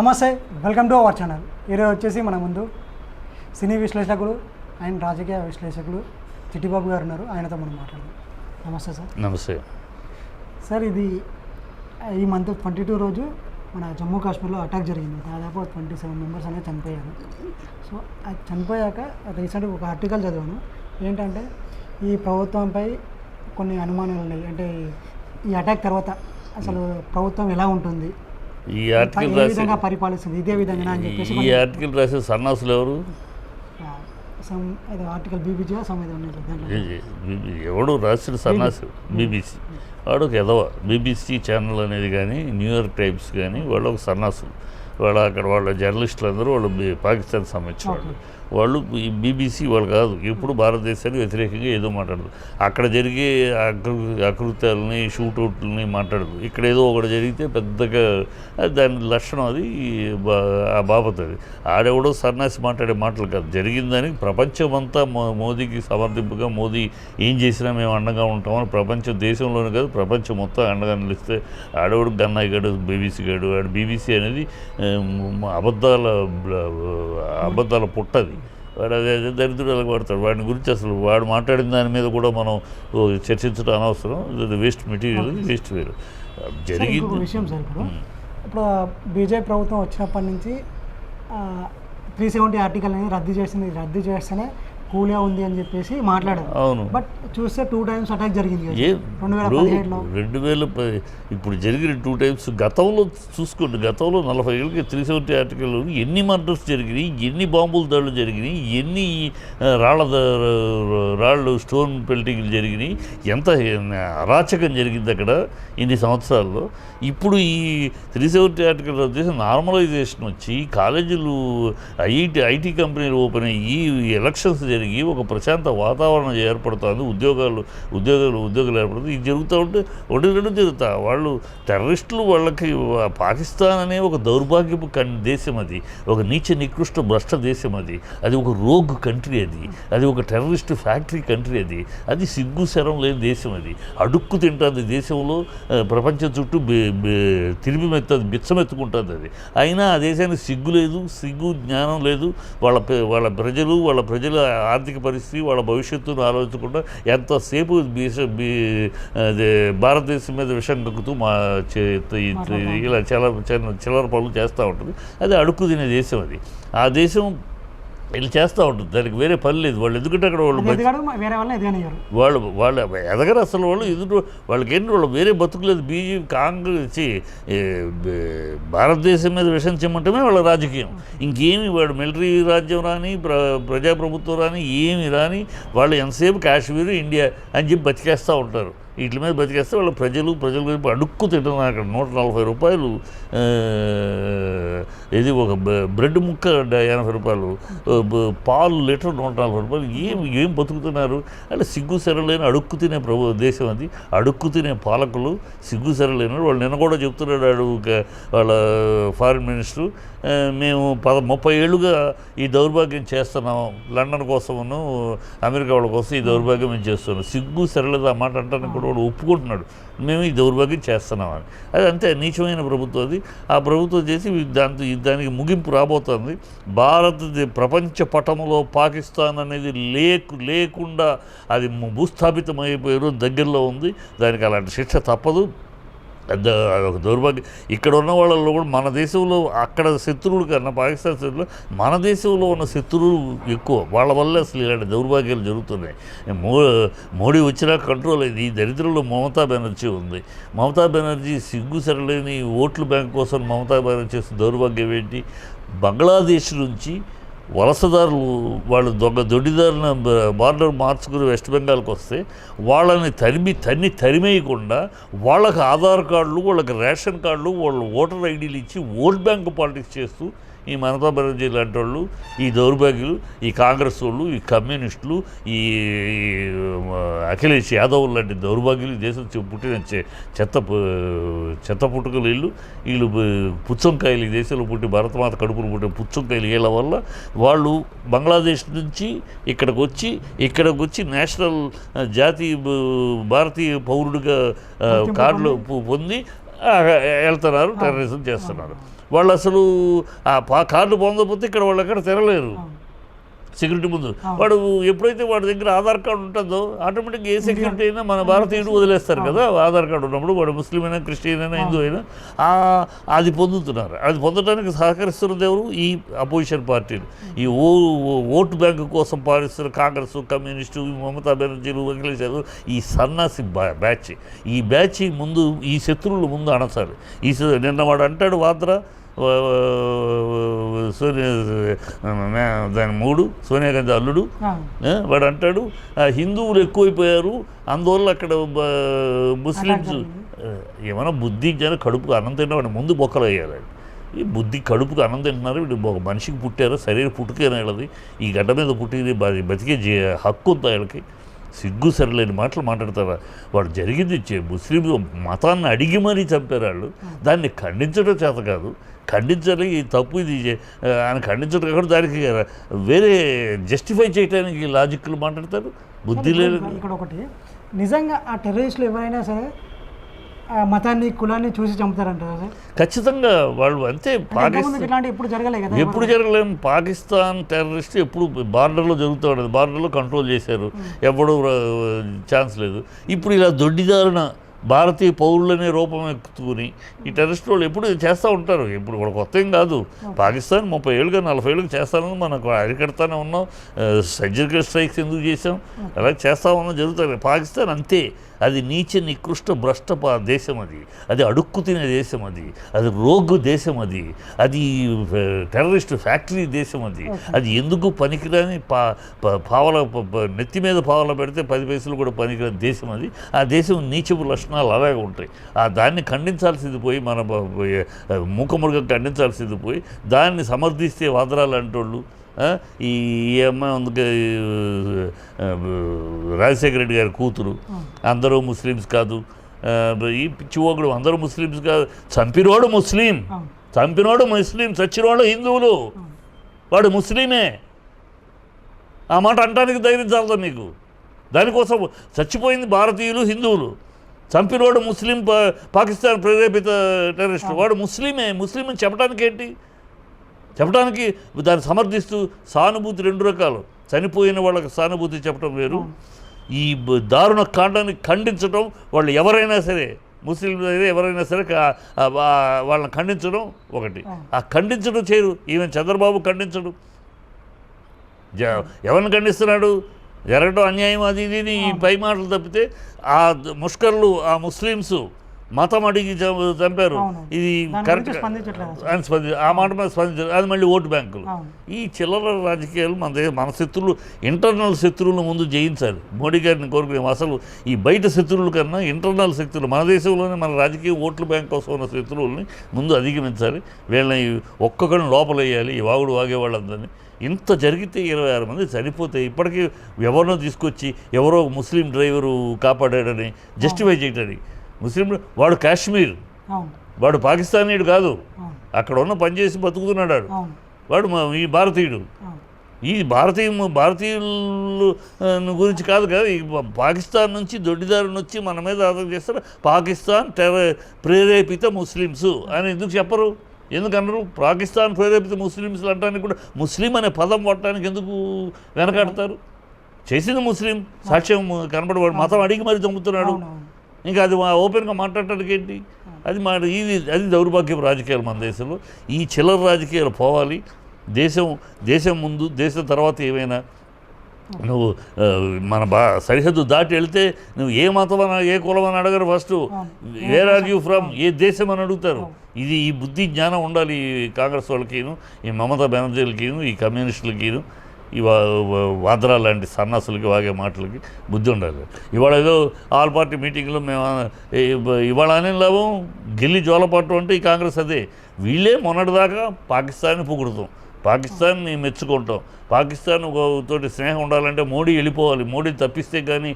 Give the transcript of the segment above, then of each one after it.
నమస్తే, welcome to our channel. ఈరోజు వచ్చేసి మన ముందు సినీ విశ్లేషకులు అండ్ రాజకీయ విశ్లేషకులు చిట్టిబాబు గారు ఉన్నారు. ఆయనతో మనం మాట్లాడదాం. నమస్తే సార్. నమస్తే సార్, ఇది ఈ మంత్ 22 రోజు మన జమ్మూ కాశ్మీర్లో అటాక్ జరిగింది. దాదాపు 27 మెంబర్స్ అనేది చనిపోయారు. సో అది చనిపోయాక రీసెంట్గా ఒక ఆర్టికల్ చదివాను. ఏంటంటే ఈ ప్రభుత్వంపై కొన్ని అనుమానాలు ఉన్నాయి. అంటే ఈ అటాక్ తర్వాత అసలు ప్రభుత్వం ఎలా ఉంటుంది, ఈ ఆర్టికల్ పరిపాలిస్తుంది ఇదే విధంగా అని చెప్పేసి ఈ ఆర్టికల్ రాసే సన్నాసులు ఎవరు? ఆర్టికల్ బీబీజీ ఎవడు రాసిన సన్నాసు? బీబీసీ వాడు ఒక ఎదవ. బీబీసీ ఛానల్ అనేది కానీ న్యూయార్క్ టైమ్స్ కానీ వాళ్ళు ఒక సన్నాసులు. వాళ్ళ జర్నలిస్టులు అందరూ వాళ్ళు పాకిస్తాన్ సంబంధించిన వాళ్ళు ఈ బీబీసీ వాళ్ళు కాదు. ఇప్పుడు భారతదేశానికి వ్యతిరేకంగా ఏదో మాట్లాడదు. అక్కడ జరిగే అకృత్యాలని షూటౌట్లని మాట్లాడదు. ఇక్కడ ఏదో ఒకటి జరిగితే పెద్దగా దాని లక్షణం అది ఆ బాబత్. అది ఆడెవడో సన్నాసి మాట్లాడే మాటలు కాదు. జరిగిందని ప్రపంచమంతా మోదీకి సమర్థింపుగా మోదీ ఏం చేసినా మేము అండగా ఉంటామని ప్రపంచం దేశంలోనే కాదు ప్రపంచం మొత్తం అండగా నిలిస్తే ఆడవాడు గన్నాయి గాడు బీబీసీ గాడు. ఆడు బీబీసీ అనేది అబద్ధాల పుట్టది. వాడు అదే దరిద్రులకు పడతాడు. వాడిని గురించి అసలు వాడు మాట్లాడిన దాని మీద కూడా మనం చర్చించడం అనవసరం. వేస్ట్ మెటీరియల్, వేస్ట్ వేరు జరిగింది విషయం. సార్, ఇప్పుడు బీజేపీ ప్రభుత్వం వచ్చినప్పటి నుంచి 370 ఆర్టికల్ అనేది రద్దు చేస్తేనే కూల్గా ఉంది అని చెప్పేసి మాట్లాడారు. అవును, బట్ చూస్తే 2 times అటాక్ జరిగింది. 2017 ఇప్పుడు జరిగిన 2 times. గతంలో చూసుకోండి, గతంలో 40 ఏళ్ళకి 370 ఆర్టికల్ ఎన్ని మర్డర్స్ జరిగినాయి, ఎన్ని బాంబుల దాడులు జరిగినాయి, ఎన్ని రాళ్ళు స్టోన్ పెల్టింగ్లు జరిగినాయి, ఎంత అరాచకం జరిగింది అక్కడ ఇన్ని సంవత్సరాల్లో. ఇప్పుడు ఈ 370 ఆర్టికల్ ఉద్దేశం నార్మలైజేషన్ వచ్చి కాలేజీలు ఐటీ కంపెనీలు ఓపెన్ అయ్యి ఎలక్షన్స్ జరిగి ఒక ప్రశాంత వాతావరణం ఏర్పడుతుంది. ఉద్యోగాలు ఏర్పడుతుంది. ఇది జరుగుతూ ఉంటే ఒకటి రెండు జరుగుతా. వాళ్ళు టెర్రరిస్టులు, వాళ్ళకి పాకిస్తాన్ అనే ఒక దౌర్భాగ్యపు దేశం, అది ఒక నీచ నికృష్ట భ్రష్ట దేశం, అది ఒక రోగ్ కంట్రీ, అది ఒక టెర్రరిస్ట్ ఫ్యాక్టరీ కంట్రీ, అది సిగ్గు శరం లేని దేశం. అది అడుక్కు తింటుంది దేశంలో. ప్రపంచం చుట్టూ బిచ్చమెత్తుకుంటుంది. అది అయినా ఆ దేశానికి సిగ్గు లేదు, సిగ్గు జ్ఞానం లేదు. వాళ్ళ ప్రజల ఆర్థిక పరిస్థితి, వాళ్ళ భవిష్యత్తును ఆలోచించకుండా ఎంతసేపు భారతదేశం మీద విషం కక్కుతూ ఇలా చిల్లర పనులు చేస్తూ ఉంటుంది. అది అడుక్కు తినే దేశం. అది ఆ దేశం వీళ్ళు చేస్తూ ఉంటుంది. దానికి వేరే పని లేదు. వాళ్ళు ఎందుకంటే అక్కడ వాళ్ళు ఎదగరు అసలు. వాళ్ళకేంటి వాళ్ళు వేరే బతుకులేదు. బీజేపీ కాంగ్రెస్ భారతదేశం మీద విషం చెమ్మటమే వాళ్ళ రాజకీయం. ఇంకేమి వాడు మిలిటరీ రాజ్యం రాని ప్రజాప్రభుత్వం రాని ఏమి రాని వాళ్ళు ఎంతసేపు కాశ్మీర్ ఇండియా అని చెప్పి బతికేస్తూ ఉంటారు. వీటి మీద బతికేస్తే వాళ్ళ ప్రజల గురించి అడుక్కు తింటున్నారు. అక్కడ 140 రూపాయలు ఇది ఒక బ్రెడ్ ముక్క 80 రూపాయలు, పాలు లీటర్ 140 రూపాయలు. ఏం బతుకుతున్నారు అంటే సిగ్గు సెరలేని అడుక్కు తినే దేశం. అది అడుక్కు తినే పాలకులు సిగ్గు సెరలేని వాళ్ళు. నిన్న కూడా చెప్తున్నాడు వాళ్ళ ఫారిన్ మినిస్టర్, మేము 30 ఏళ్ళుగా ఈ దౌర్భాగ్యం చేస్తున్నాం, లండన్ కోసమును అమెరికా వాళ్ళ కోసం ఈ దౌర్భాగ్యం మేము చేస్తున్నాం. సిగ్గు సెరలేదు ఆ మాట అంటానికి కూడా వాడు ఒప్పుకుంటున్నాడు. మేము ఈ దౌర్భాగ్యం చేస్తున్నామని. అది అంతే నీచమైన ప్రభుత్వం. అది ఆ ప్రభుత్వం చేసి దానికి ముగింపు రాబోతుంది. ప్రపంచ పటంలో పాకిస్తాన్ అనేది లేకుండా అది భూస్థాపితం అయిపోయే రోజు దగ్గరలో ఉంది. దానికి అలాంటి శిక్ష తప్పదు. ఒక దౌర్భాగ్యం. ఇక్కడ ఉన్న వాళ్ళలో కూడా మన దేశంలో అక్కడ శత్రువులు కన్నా పాకిస్తాన్ శత్రువులు మన దేశంలో ఉన్న శత్రువులు ఎక్కువ. వాళ్ళ వల్ల అసలు ఇలాంటి దౌర్భాగ్యాలు జరుగుతున్నాయి. మోడీ వచ్చినా కంట్రోల్ అయింది. ఈ దరిద్రంలో మమతా బెనర్జీ ఉంది. మమతా బెనర్జీ సిగ్గు సరలేని ఓట్ల బ్యాంక్ కోసం మమతా బెనర్జీ చేసిన దౌర్భాగ్యం ఏంటి? బంగ్లాదేశ్ నుంచి వలసదారులు వాళ్ళు దొడ్డిదారుల బార్డర్ మార్చుకుని వెస్ట్ బెంగాల్కి వస్తే వాళ్ళని తరిమేయకుండా వాళ్ళకి ఆధార్ కార్డులు, వాళ్ళకి రేషన్ కార్డులు, వాళ్ళ ఓటర్ ఐడీలు ఇచ్చి ఓట్ బ్యాంక్ పాలిటిక్స్ చేస్తూ ఈ మమతా బెనర్జీ లాంటి వాళ్ళు, ఈ దౌర్భాగ్యులు, ఈ కాంగ్రెస్ వాళ్ళు, ఈ కమ్యూనిస్టులు, ఈ అఖిలేష్ యాదవ్ లాంటి దౌర్భాగ్యులు దేశం పుట్టిన చెత్త పుట్టుకలు వీళ్ళు పుచ్చంకాయలు ఈ దేశంలో పుట్టి భరతమాత కడుపులు పుట్టిన పుచ్చంకాయలు వీళ్ళ వల్ల వాళ్ళు బంగ్లాదేశ్ నుంచి ఇక్కడికి వచ్చి నేషనల్ భారతీయ పౌరుడిగా కార్డులు పొంది వెళ్తున్నారు, టెర్రరిజం చేస్తున్నారు. వాళ్ళు అసలు కార్డు పొందకపోతే ఇక్కడ వాళ్ళు ఎక్కడ తిరగలేరు సెక్యూరిటీ ముందు. వాడు ఎప్పుడైతే వాడి దగ్గర ఆధార్ కార్డు ఉంటుందో ఆటోమేటిక్గా ఏ సెక్యూరిటీ అయినా మన భారతీయుడు వదిలేస్తారు కదా. ఆధార్ కార్డు ఉన్నప్పుడు వాడు ముస్లిం అయినా, క్రిస్టియన్ అయినా, హిందూ అయినా అది పొందుతున్నారు. అది పొందడానికి సహకరిస్తున్నది ఎవరు? ఈ అపోజిషన్ పార్టీలు. ఈ ఓటు బ్యాంకు కోసం పాలిస్తున్న కాంగ్రెస్, కమ్యూనిస్టు, మమతా బెనర్జీలు, వెంకటేశ్వరు, ఈ సన్నాసి బ్యాచ్. ఈ బ్యాచ్ ముందు ఈ శత్రువులు ముందు అణచాలి. నిన్న వాడు అంటాడు వాద్రా, దాని మూడు సోనియా గాంధీ అల్లుడు, వాడు అంటాడు హిందువులు ఎక్కువైపోయారు అందువల్ల అక్కడ ముస్లిమ్స్ ఏమైనా బుద్ధి జన కడుపుకు అన్నం తిన్నా వాడు ముందు బొక్కలు అయ్యారు. ఈ బుద్ధి కడుపుకు అన్నం తింటున్నారు. వీడు ఒక మనిషికి పుట్టారు, శరీరం పుట్టుకైనా వీళ్ళది, ఈ గడ్డ మీద పుట్టింది బతికే హక్కు ఉందా వీళ్ళకి? సిగ్గు సరిలేని మాటలు మాట్లాడతారా? వాడు జరిగింది ముస్లిం మతాన్ని అడిగి మరీ చంపారు వాళ్ళు. దాన్ని ఖండించడం చేత కాదు, ఖండించాలి, తప్పు ఇది అని ఖండించడం కాకుండా దానికి వేరే జస్టిఫై చేయడానికి లాజిక్లు మాట్లాడతారు. బుద్ధి లేదు. ఇక్కడ ఒకటి నిజంగా ఆ టెర్రరిస్టులు ఎవరైనా సరే మతాన్ని, కులాన్ని చూసి చంపుతారంటారా సార్? ఖచ్చితంగా వాళ్ళు అంతే. పాకిస్తాన్ ఎప్పుడు జరగలేదు కదా, ఎప్పుడు జరగలేదు. పాకిస్తాన్ టెర్రరిస్ట్ ఎప్పుడు బార్డర్లో జరుగుతూ ఉండదు, బార్డర్లో కంట్రోల్ చేశారు, ఎప్పుడూ ఛాన్స్ లేదు. ఇప్పుడు ఇలా దొడ్డిదారున భారతీయ పౌరులనే రూపం ఎక్కుతుకుని ఈ టెర్రరిస్ట్ వాళ్ళు ఎప్పుడు చేస్తూ ఉంటారు. ఇప్పుడు కూడా కొత్త ఏం కాదు. పాకిస్తాన్ 30 ఏళ్ళుగా 40 ఏళ్ళుగా చేస్తానని మనకు అరికడతానే ఉన్నాం. సర్జికల్ స్ట్రైక్స్ ఎందుకు చేసాం, అలా చేస్తా ఉన్నాం, జరుగుతుంది. పాకిస్తాన్ అంతే. అది నీచ నికృష్ట భ్రష్ట దేశం, అది అడుక్కు తినే దేశం, అది రోగ్గు దేశం, అది టెర్రరిస్ట్ ఫ్యాక్టరీ దేశం, అది ఎందుకు పనికిరాని పావల నెత్తి మీద పావల పెడితే 10 పైసలు కూడా పనికిరాని దేశం, ఆ దేశం నీచపు లక్షణాలు అలాగే ఉంటాయి. దాన్ని ఖండించాల్సింది పోయి మన మూకముడిగా ఖండించాల్సింది పోయి దాన్ని సమర్థిస్తే వాదరాలు అంటోళ్ళు. ఈ అమ్మాయి అందుకే రాజశేఖర రెడ్డి గారి కూతురు అందరూ ముస్లిమ్స్ కాదు, ఈ పిచ్చివాగుడు అందరూ ముస్లిమ్స్ కాదు, చంపినోడు ముస్లిం, చచ్చినోడు హిందువులు, వాడు ముస్లిమే. ఆ మాట అంటానికి ధైర్యం చాలదా మీకు? దానికోసం చచ్చిపోయింది భారతీయులు, హిందువులు, చంపినోడు ముస్లిం, పాకిస్తాన్ ప్రేరేపిత టెర్రరిస్ట్, వాడు ముస్లిమే. ముస్లిం అని చెప్పడానికి ఏంటి? చెప్పడానికి దాన్ని సమర్థిస్తూ సానుభూతి 2 రకాలు. చనిపోయిన వాళ్ళకి సానుభూతి చెప్పడం వేరు, ఈ దారుణ కాండాన్ని ఖండించడం. వాళ్ళు ఎవరైనా సరే, ముస్లింలు అయితే ఎవరైనా సరే వాళ్ళని ఖండించడం ఒకటి. ఆ ఖండించడం చేయరు. ఈవెన్ చంద్రబాబు ఖండించడు. ఎవరిని ఖండిస్తున్నాడు? జరగడం అన్యాయం అది ఇది ఈ పై మాటలు తప్పితే ఆ ముష్కర్లు, ఆ ముస్లిమ్స్ మతం అడిగి చంపారు, ఇది కరెక్ట్ అని ఆ మాట మీద స్పందించారు. అది మళ్ళీ ఓటు బ్యాంకులు. ఈ చిల్లర రాజకీయాలు మన శత్రువులు, ఇంటర్నల్ శత్రువుల ముందు జయించాలి. మోడీ గారిని కోరుకునేం అసలు ఈ బయట శత్రువుల కన్నా ఇంటర్నల్ శత్రువులు, మన దేశంలోనే మన రాజకీయ ఓట్ల బ్యాంక్ కోసం ఉన్న శత్రువుల్ని ముందు అధిగమించాలి. వీళ్ళని ఒక్కొక్కరిని లోపలేయాలి, ఈ వాగుడు వాగేవాళ్ళందరినీ. ఇంత జరిగితే 26 మంది చనిపోతే ఇప్పటికీ ఎవరినో తీసుకొచ్చి ఎవరో ముస్లిం డ్రైవరు కాపాడాడని జస్టిఫై చేయడానికి. ముస్లిం వాడు కాశ్మీర్, వాడు పాకిస్తానీయుడు కాదు, అక్కడ ఉన్న పనిచేసి బతుకుతున్నాడు వాడు ఈ భారతీయుడు. ఈ భారతీయులు గురించి కాదు కదా, ఈ పాకిస్తాన్ నుంచి దొడ్డిదారుని వచ్చి మన మీద ఆధారం చేస్తారు. పాకిస్తాన్ ప్రేరేపిత ముస్లిమ్స్ అని ఎందుకు చెప్పరు? ఎందుకన్నారు? పాకిస్తాన్ ప్రేరేపిత ముస్లిమ్స్ అంటానికి కూడా ముస్లిం అనే పదం వాడటానికి ఎందుకు వెనకాడతారు? చేసింది ముస్లిం, సాక్ష్యం కనపడవాడు, మతం అడిగి మరి చంపుతున్నాడు. ఇంకా అది ఓపెన్గా మాట్లాడటానికి ఏంటి? అది దౌర్భాగ్యపు రాజకీయాలు మన దేశంలో. ఈ చిల్లర రాజకీయాలు పోవాలి. దేశం ముందు, దేశం తర్వాత ఏమైనా. నువ్వు మన సరిహద్దు దాటి వెళ్తే నువ్వు ఏ మతం అని, ఏ కులం అని అడగరు. First where are you from, ఏ దేశం అని అడుగుతారు. ఈ బుద్ధి జ్ఞానం ఉండాలి ఈ కాంగ్రెస్ వాళ్ళకిను, ఈ మమతా బెనర్జీలకిను, ఈ కమ్యూనిస్టులకిను, ఈ వాద్రా లాంటి సన్నాసులకి వాగే మాటలకి బుద్ధి ఉండాలి. ఇవాళ ఏదో ఆల్ పార్టీ మీటింగ్లో మేము ఇవాళ అనే లాభం గిల్లి జోలపాటు అంటే ఈ కాంగ్రెస్ అదే. వీళ్ళే మొన్నటిదాకా పాకిస్తాన్ని పొగుడుతాం, పాకిస్తాన్ని మెచ్చుకుంటాం, పాకిస్తాన్ తోటి స్నేహం ఉండాలంటే మోడీ వెళ్ళిపోవాలి, మోడీ తప్పిస్తే కానీ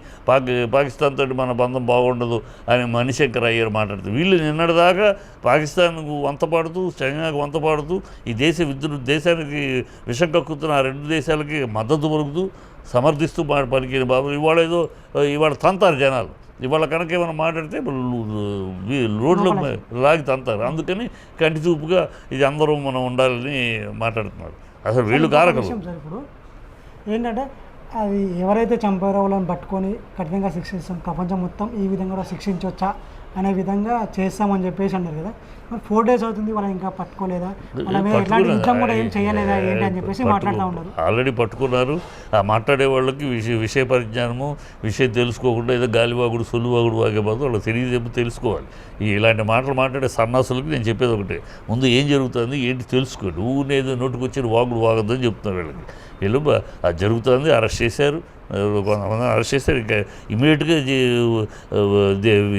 పాకిస్తాన్ తోటి మన బంధం బాగుండదు అని మణిశంకర్ అయ్యారు మాట్లాడుతూ. వీళ్ళు నిన్నటిదాకా పాకిస్తాన్కు వంతపాడుతూ, చైనాకు వంతపాడుతూ, ఈ దేశానికి విషం కక్కుతున్న ఆ 2 దేశాలకి మద్దతు పలుకుతూ సమర్థిస్తూ పలికిన బాబు ఇవాళ తంతారు జనాలు. ఇవాళ కనుక ఏమైనా మాట్లాడితే రోడ్లో లాగి తంతారు. అందుకని కంటి చూపుగా ఇది అందరూ మనం ఉండాలని మాట్లాడుతున్నారు. అసలు వీళ్ళు కారకులు. సార్ ఇప్పుడు ఏంటంటే అది ఎవరైతే చంపారో వాళ్ళని పట్టుకొని కఠినంగా శిక్షిస్తాం, ప్రపంచం మొత్తం ఈ విధంగా కూడా శిక్షించవచ్చా అనే విధంగా చేస్తామని చెప్పేసి అన్నారు కదా. మరి 4 days అవుతుంది, వాళ్ళని ఇంకా పట్టుకోలేదా, వాళ్ళ మీద ఎట్లాంటి యుద్ధం కూడా ఏం చేయలేదా ఏంటి అని చెప్పేసి మాట్లాడుతూ ఉన్నారు. ఆల్రెడీ పట్టుకున్నారు. ఆ మాట్లాడే వాళ్ళకి విషయ పరిజ్ఞానము, విషయం తెలుసుకోకుండా ఏదో గాలివాగుడు సొల్లువాగుడు వాగే బదులు వాళ్ళకి తెలియదు, తెలుసుకోవాలి. ఇలాంటి మాటలు మాట్లాడే సన్నాసులకి నేను చెప్పేది ఒకటే, ముందు ఏం జరుగుతుంది ఏంటి తెలుసుకోండి. ఊనేదో నోటుకొచ్చిన వాగుడు వాగద్దని చెప్తున్నారు వీళ్ళకి. వీళ్ళు అది జరుగుతుంది, అరెస్ట్ చేశారు, కొంతమంది అరెస్ట్ చేశారు. ఇంకా ఇమీడియట్గా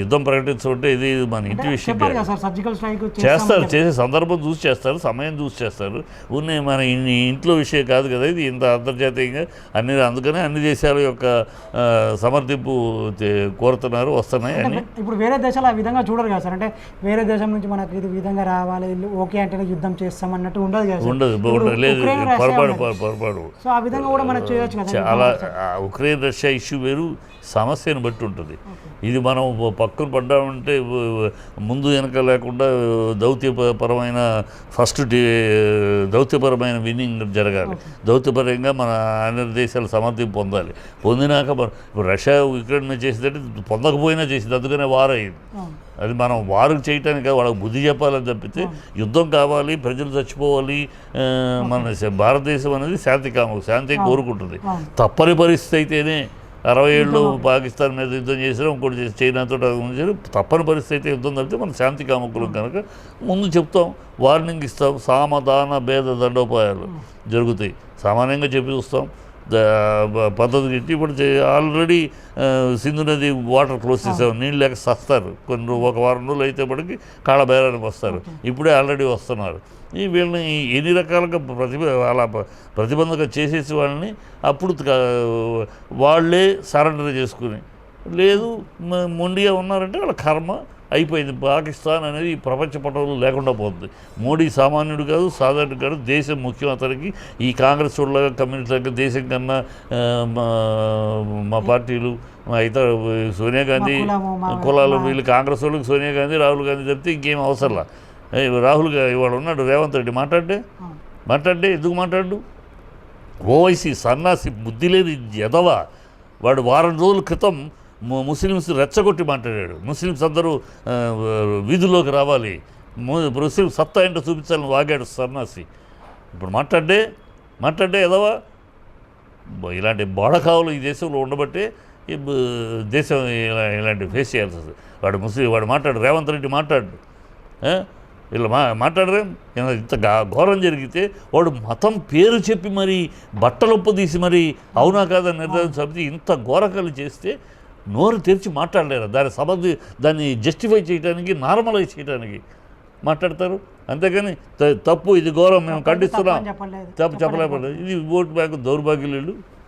యుద్ధం ప్రకటించుకుంటే ఇది మన ఇంటి విషయం చేస్తారు. చేసే సందర్భం చూసి చేస్తారు, సమయం చూసి చేస్తారు. ఊరినే మన ఇంట్లో విషయం కాదు కదా ఇది, ఇంత అంతర్జాతీయంగా అందుకనే అన్ని దేశాల యొక్క సమర్థింపు కోరుతున్నారు, వస్తున్నాయి అని. ఇప్పుడు వేరే దేశాలు ఆ విధంగా చూడరు కదా సార్. అంటే వేరే దేశం నుంచి మనకి ఇది విధంగా రావాలి, ఓకే అంటేనే యుద్ధం చేస్తాం అన్నట్టు ఉండదు కదా. ఉండదు, లేదు, పొరపాటు. సో ఆ విధంగా కూడా మనం చేయొచ్చు కదా. చాలా ఉక్రెయిన్ రష్యా ఇష్యూ వేరు, సమస్యను బట్టి ఉంటుంది. ఇది మనం పక్కన పడ్డామంటే ముందు వెనక లేకుండా దౌత్యపరమైన విన్నింగ్ జరగాలి. దౌత్యపరంగా మన అన్ని దేశాలు సమర్థింపు పొందాలి. పొందినాక ఇప్పుడు రష్యా ఉక్రెయిన్ చేసేదంటే పొందకపోయినా చేసింది, అందుకనే వార్ అయింది. అది మనం వారు చేయటానికి వాళ్ళకి బుద్ధి చెప్పాలని తప్పితే యుద్ధం కావాలి, ప్రజలు చచ్చిపోవాలి. మన భారతదేశం అనేది శాంతి కోరుకుంటుంది. తప్పని పరిస్థితి అయితేనే 60 ఏళ్ళు పాకిస్తాన్ మీద యుద్ధం చేశారు, ఇంకోటి చైనాతో చేశారు. తప్పని పరిస్థితి అయితే యుద్ధం తప్పితే మనం శాంతి కాముకులం కనుక ముందు చెప్తాం, వార్నింగ్ ఇస్తాం. సామధాన భేద దండోపాయాలు జరుగుతాయి, సామాన్యంగా చెప్పి చూస్తాం. పద్ధతి ఇప్పుడు ఆల్రెడీ సింధు నది వాటర్ క్లోజ్ చేసాం, నీళ్ళు లేక సస్తారు. ఒక వారం రోజులు అయితే పడికి కాళ్ళ బేరానికి వస్తారు. ఇప్పుడే ఆల్రెడీ వస్తున్నారు. వీళ్ళని ఎన్ని రకాలుగా అలా ప్రతిబంధక చేసేసి వాళ్ళని అప్పుడు వాళ్ళే సరెండర్ చేసుకుని, లేదు మొండిగా ఉన్నారంటే వాళ్ళ కర్మ అయిపోయింది. పాకిస్తాన్ అనేది ఈ ప్రపంచ పటంలో లేకుండా పోతుంది. మోడీ సామాన్యుడు కాదు, సాధారణ కాదు, దేశం ముఖ్యం అతనికి. ఈ కాంగ్రెస్ వాళ్ళగా కమ్యూనిస్టులుగా దేశం కన్నా మా పార్టీలు ఇతర సోనియా గాంధీ కులాలు వీళ్ళు కాంగ్రెస్ వాళ్ళకి సోనియా గాంధీ రాహుల్ గాంధీ చెప్తే ఇంకేం అవసరంలా. రాహుల్ ఇవాళ ఉన్నాడు రేవంత్ రెడ్డి, మాట్లాడే ఎందుకు మాట్లాడు? ఓవైసీ సన్నాసి, బుద్ధి లేదు, ఎదవా. వాడు వారం రోజుల క్రితం ముస్లిమ్స్ రెచ్చగొట్టి మాట్లాడాడు. ముస్లిమ్స్ అందరూ వీధుల్లోకి రావాలి, ముస్లిం సత్తా ఏంటో చూపించాలని వాగాడు సన్నాసి. ఇప్పుడు మాట్లాడే ఎదవా. ఇలాంటి బోడకావులు ఈ దేశంలో ఉండబట్టే దేశం ఇలాంటి ఫేస్ చేయాల్సి వస్తుంది. వాడు మాట్లాడు, రేవంత్ రెడ్డి మాట్లాడు. వీళ్ళు మాట్లాడరే. ఇంత ఘోరం జరిగితే వాడు మతం పేరు చెప్పి మరి బట్టలొప్పు తీసి మరి అవునా కాదని నిర్ధారణ సమితి ఇంత ఘోరకాలు చేస్తే నోరు తెరిచి మాట్లాడలేరు. దాన్ని జస్టిఫై చేయడానికి, నార్మలైజ్ చేయడానికి మాట్లాడతారు. అంతేగాని తప్పు, ఇది ఘోరం, మేము ఖండిస్తున్నాం, తప్పు చెప్పలేకపోతే ఇది ఓటు బ్యాంకు దౌర్భాగ్యులు.